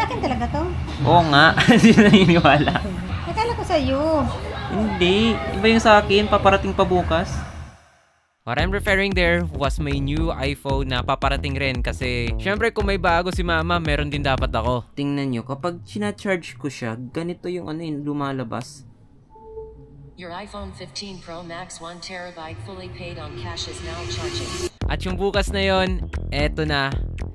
Sa akin talaga to? Oo nga, hindi naniniwala. Akala ko sa'yo. Hindi, iba yung sa akin, paparating pa bukas. What I'm referring there was my new iPhone na paparating rin kasi syempre kung may bago si mama, meron din dapat ako. Tingnan nyo, kapag sinacharge ko siya, ganito yung lumalabas. Your iPhone 15 Pro Max 1TB fully paid on cash is now charging. At yung bukas na yon, eto na.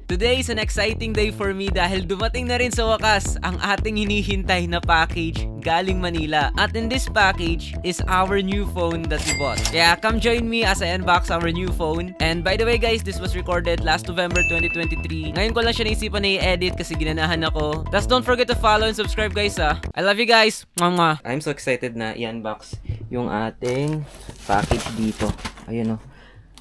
Today is an exciting day for me dahil dumating na rin sa wakas ang ating hinihintay na package galing Manila. At in this package is our new phone that we bought. Kaya come join me as I unbox our new phone. And by the way guys, this was recorded last November 2023. Ngayon ko lang siya naisipan na i-edit kasi ginanahan ako. Tapos don't forget to follow and subscribe guys ha. I love you guys. Mwah! I'm so excited na i-unbox yung ating package dito. Ayun o.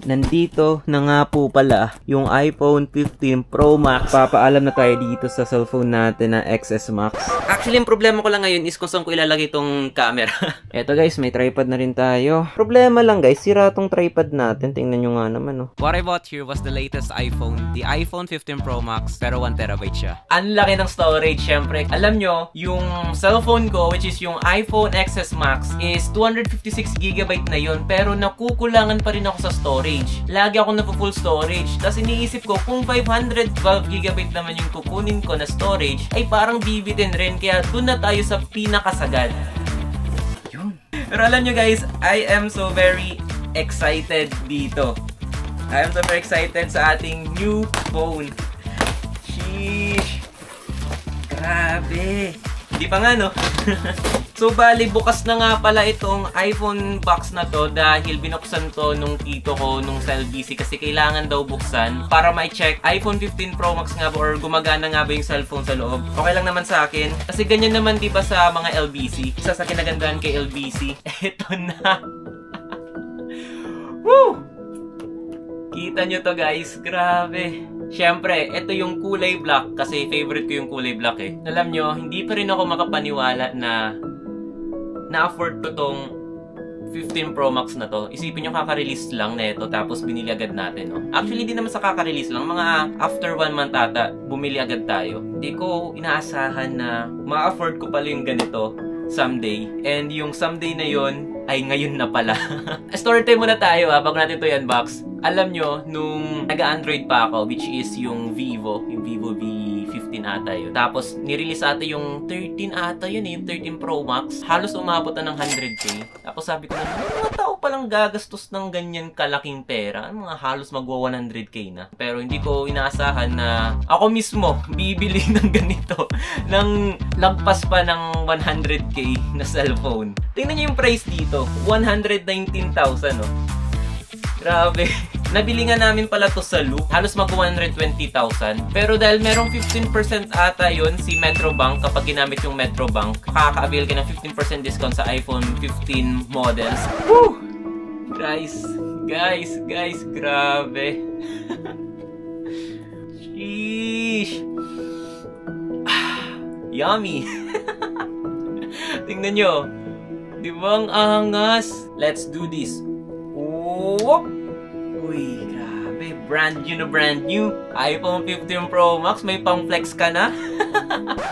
Nandito na nga po pala yung iPhone 15 Pro Max. Papaalam na tayo dito sa cellphone natin na XS Max. Actually, yung problema ko lang ngayon is kung saan ko ilalagay itong camera. Eto guys, may tripod na rin tayo. Problema lang guys, sira tong tripod natin. Tingnan nyo nga naman oh. What I bought here was the latest iPhone. The iPhone 15 Pro Max. Pero 1TB siya. Ang laki ng storage syempre. Alam nyo, yung cellphone ko which is yung iPhone XS Max is 256GB na yun. Pero nakukulangan pa rin ako sa storage. Lagi ako na full storage. Tapos iniisip ko, kung 512GB naman yung kukunin ko na storage, ay parang bibitin rin. Kaya dun na tayo sa pinakasagad. Yun. Pero alam nyo guys, I am so very excited dito. I am so very excited sa ating new phone. Sheesh. Grabe. Hindi pa nga no? So bali bukas na nga pala itong iPhone box na to dahil binuksan to nung tito ko nung sa LBC kasi kailangan daw buksan para ma-check iPhone 15 Pro Max nga ba or gumagana nga ba yung cellphone sa loob. Okay lang naman sa akin kasi ganyan naman diba sa mga LBC. Isa sa kinagandahan kay LBC. Ito na. Woo! Kita nyo to guys, grabe. Siyempre, ito yung kulay black kasi favorite ko yung kulay black eh. Alam nyo, hindi pa rin ako makapaniwala na na-afford ko tong 15 Pro Max na to. Isipin nyo kaka-release lang na ito tapos binili agad natin. No? Actually, hindi naman sa kaka-release lang. Mga after 1 month ata, bumili agad tayo. Hindi ko inaasahan na ma-afford ko pala yung ganito someday. And yung someday na yon ay ngayon na pala. Story time muna tayo ha, bago natin ito i-unbox. Alam nyo, nung nag-Android pa ako, which is yung Vivo V15 ata yun. Tapos, nirelease ata yung 13 ata yun yung 13 Pro Max. Halos umabot na ng 100k. Tapos sabi ko na, mga tao palang gagastos ng ganyan kalaking pera. Mga halos magwa 100k na. Pero hindi ko inaasahan na ako mismo bibili ng ganito. Nang lagpas pa ng 100k na cellphone. Tingnan nyo yung price dito. 119,000 no? Grabe. Nabili nga namin pala to sa Loop. Halos mag 120,000. Pero dahil merong 15% ata yun si Metrobank, kapag ginamit yung Metrobank, makaka-avail ka ng 15% discount sa iPhone 15 models. Woo! Guys, grabe. Sheesh. Yummy. Tingnan nyo. Di ba ang angas? Let's do this. Whoop! Uy, grabe. Brand new. iPhone 15 Pro Max. May pang-flex ka na?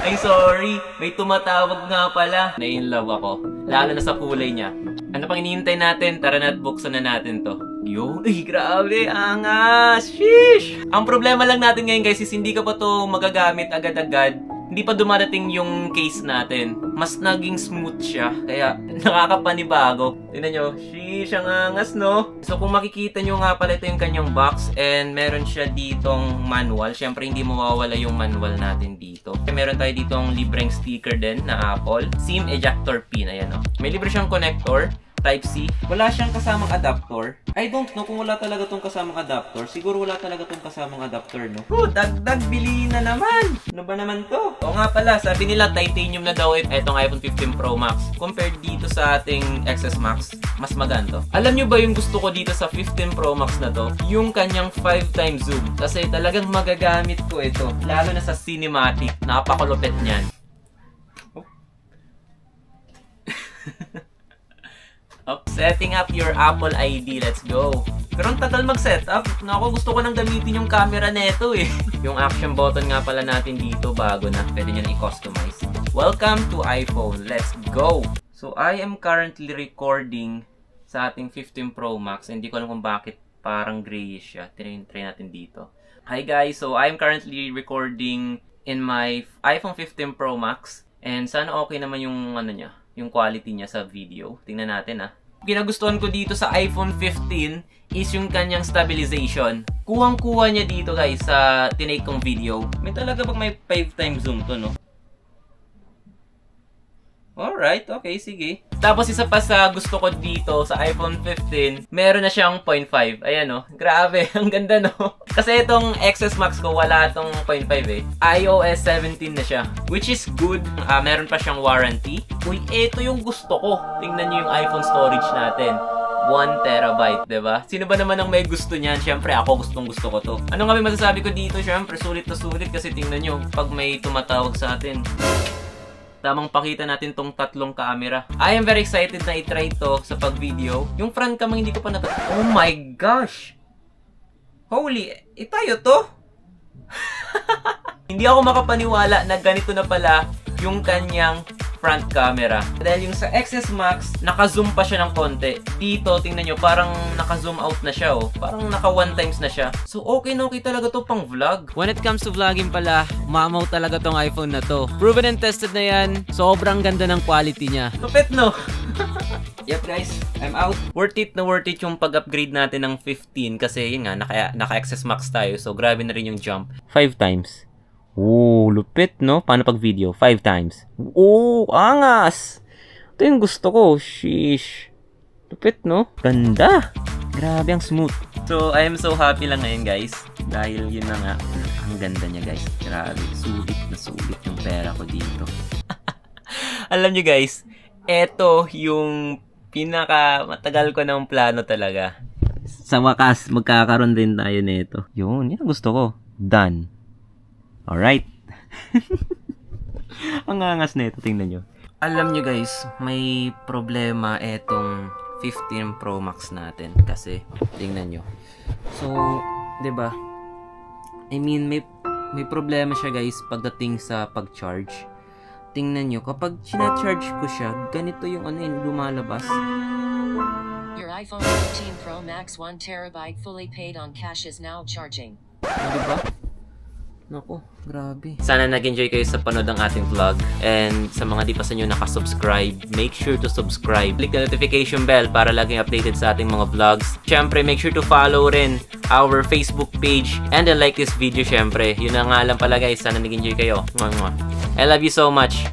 Ay, sorry. May tumatawag nga pala. Na-in-love ako. Lalo na sa kulay niya. Ano pang iniintay natin? Tara na at buksan na natin to. Yo, ay, grabe. Angas. Sheesh! Ang problema lang natin ngayon guys is hindi ka pa to magagamit agad-agad. Hindi pa dumadating yung case natin. Mas naging smooth siya. Kaya nakakapanibago. Tignan nyo. Sheesh, ang angas no? So kung makikita nyo nga pala ito yung kanyang box. And meron siya ditong manual. Siyempre hindi mawawala yung manual natin dito. Meron tayo ditong libreng sticker din na Apple. SIM ejector pin. Ayan o. May libre siyang connector. Type-C. Wala siyang kasamang adapter. I don't know kung wala talaga tong kasamang adapter. Siguro wala talaga tong kasamang adapter, no? Dagdag bili na naman! Ano ba naman to? O nga pala, sabi nila titanium na daw itong iPhone 15 Pro Max. Compared dito sa ating XS Max, mas maganto. Alam nyo ba yung gusto ko dito sa 15 Pro Max na to? Yung kanyang 5x zoom. Kasi talagang magagamit ko ito. Lalo na sa cinematic. Napakulupit niyan. Setting up your Apple ID. Let's go. Pero ang tagal mag-setup. Naku, gusto ko nang gamitin yung camera neto eh. Yung action button nga pala natin dito, bago na. Pwede nyo na i-customize. Welcome to iPhone. Let's go! So, I am currently recording sa ating 15 Pro Max. Hindi ko alam kung bakit parang grayish siya. Try natin dito. Hi guys! So, I am currently recording in my iPhone 15 Pro Max. And sana okay naman yung ano niya, yung quality niya sa video. Tingnan natin ah. Ginagustuhan ko dito sa iPhone 15 is yung kanyang stabilization. Kuwang-kuha niya dito guys sa tinake kong video. May talaga bang may 5 times zoom to, no? Alright, okay, sige. Tapos isa pa sa gusto ko dito sa iPhone 15, meron na siyang 0.5. Ayan no, grabe, ang ganda no. Kasi itong XS Max ko wala itong 0.5 eh. iOS 17 na siya, which is good. Meron pa siyang warranty. Uy, ito yung gusto ko. Tingnan niyo yung iPhone storage natin. 1 terabyte, diba? Sino ba naman ang may gusto niyan? Siyempre, ako gusto ko to. Ano nga may masasabi ko dito? Siyempre, sulit na sulit kasi tingnan nyo, pag may tumatawag sa atin, tamang pakita natin tong tatlong camera. I am very excited na i-try to sa pag-video. Yung front cam hindi ko pa Oh my gosh! Holy, tayo to? Hindi ako makapaniwala na ganito na pala yung kanyang front camera. Dahil yung sa XS Max, naka-zoom pa siya ng konti. Dito, tingnan nyo, parang naka-zoom out na siya, oh. Parang naka-1 times na siya. So, okay na okay talaga to pang vlog. When it comes to vlogging pala, mamaw talaga tong iPhone na to. Proven and tested na yan. Sobrang ganda ng quality niya. Lupit, no? Yep, guys. I'm out. Worth it na worth it yung pag-upgrade natin ng 15 kasi yun nga, naka-XS Max tayo. So, grabe na rin yung jump. 5 times. Oh, lupit, no? Paano pag video? 5 times. Oh, angas! Ito yung gusto ko. Sheesh. Lupit, no? Ganda. Grabe, ang smooth. So, I am so happy lang ngayon, guys. Dahil yun na nga. Ang ganda niya, guys. Grabe. Sulit na sulit yung pera ko dito. Alam nyo, guys, eto yung matagal ko ng plano talaga. Sa wakas, magkakaroon din tayo nito. Yun ang gusto ko. Done. Alright. Ang angas na ito, tingnan nyo. Alam nyo guys, may problema etong 15 Pro Max natin. Kasi, tingnan nyo. So, diba? I mean, may problema siya guys pagdating sa pag-charge. Tingnan nyo, kapag sina-charge ko siya, ganito yung lumalabas. Your iPhone 15 Pro Max 1 terabyte fully paid on cash is now charging. Diba? Naku, grabe. Sana nag-enjoy kayo sa panood ng ating vlog. And sa mga di pa sa inyo nakasubscribe, make sure to subscribe. Click the notification bell para laging updated sa ating mga vlogs. Siyempre, make sure to follow rin our Facebook page and like this video, siyempre. Yun na nga lang pala guys. Sana nag-enjoy kayo. I love you so much.